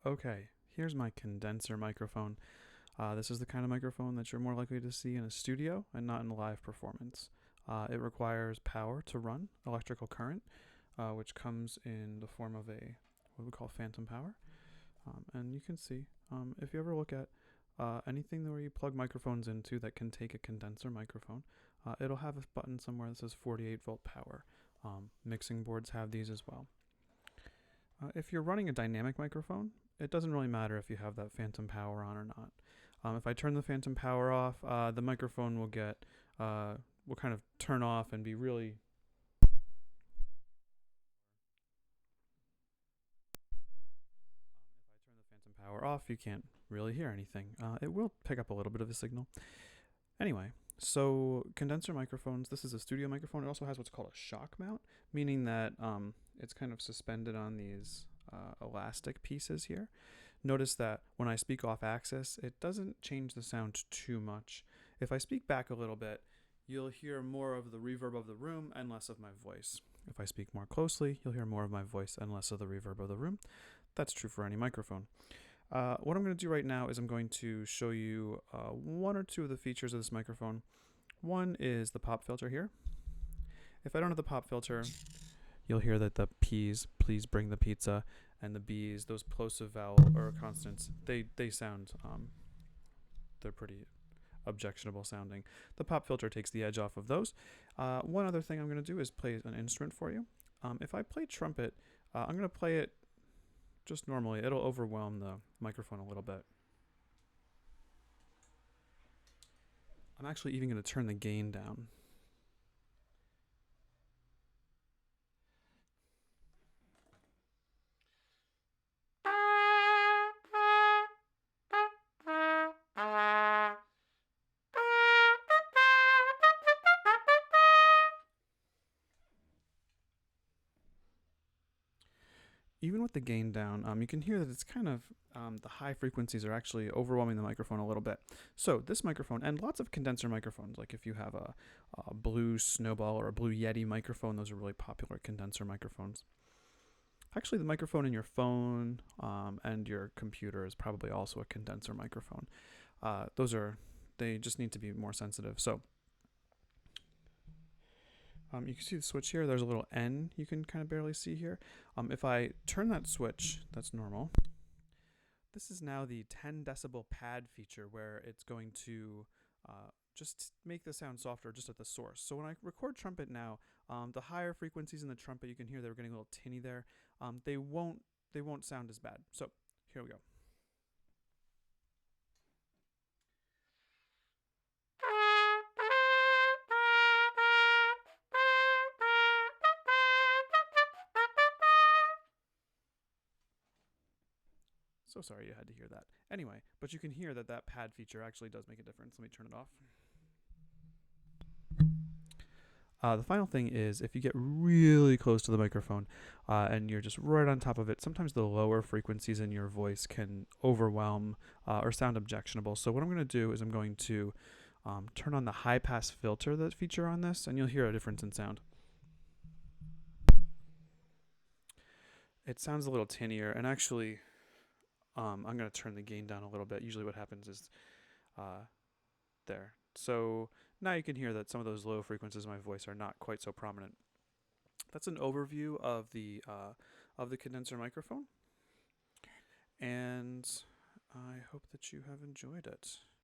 Okay, here's my condenser microphone. This is the kind of microphone that you're more likely to see in a studio and not in a live performance. It requires power to run, electrical current, which comes in the form of what we call phantom power. And you can see, if you ever look at anything where you plug microphones into that can take a condenser microphone, it'll have a button somewhere that says 48-volt power. Mixing boards have these as well. If you're running a dynamic microphone, it doesn't really matter if you have that phantom power on or not. If I turn the phantom power off, the microphone will kind of turn off and be really. If I turn the phantom power off, you can't really hear anything. It will pick up a little bit of a signal. Anyway, so condenser microphones, this is a studio microphone. It also has what's called a shock mount, meaning that it's kind of suspended on these elastic pieces here. Notice that when I speak off axis, it doesn't change the sound too much. If I speak back a little bit, you'll hear more of the reverb of the room and less of my voice. If I speak more closely, you'll hear more of my voice and less of the reverb of the room. That's true for any microphone. What I'm going to do right now is I'm going to show you one or two of the features of this microphone. One is the pop filter here. If I don't have the pop filter, you'll hear that the P's, please bring the pizza, and the B's, those plosive vowel or consonants, they sound, they're pretty objectionable sounding. The pop filter takes the edge off of those. One other thing I'm going to do is play an instrument for you. If I play trumpet, I'm going to play it just normally. It'll overwhelm the microphone a little bit. I'm actually even going to turn the gain down. Even with the gain down, you can hear that it's kind of, the high frequencies are actually overwhelming the microphone a little bit. So this microphone, and lots of condenser microphones, like if you have a blue Snowball or a blue Yeti microphone, those are really popular condenser microphones. Actually, the microphone in your phone and your computer is probably also a condenser microphone. They just need to be more sensitive. So you can see the switch here. There's a little N you can kind of barely see here. If I turn that switch, that's normal. This is now the 10 decibel pad feature where it's going to just make the sound softer just at the source. So when I record trumpet now, the higher frequencies in the trumpet, you can hear they're getting a little tinny there. They won't sound as bad. So here we go. So sorry you had to hear that. Anyway, but you can hear that that pad feature actually does make a difference. Let me turn it off. The final thing is if you get really close to the microphone and you're just right on top of it, sometimes the lower frequencies in your voice can overwhelm or sound objectionable. So what I'm going to do is I'm going to turn on the high pass filter that feature on this, and you'll hear a difference in sound. It sounds a little tinnier, and actually I'm going to turn the gain down a little bit. Usually what happens is there. So now you can hear that some of those low frequencies of my voice are not quite so prominent. That's an overview of the condenser microphone, and I hope that you have enjoyed it.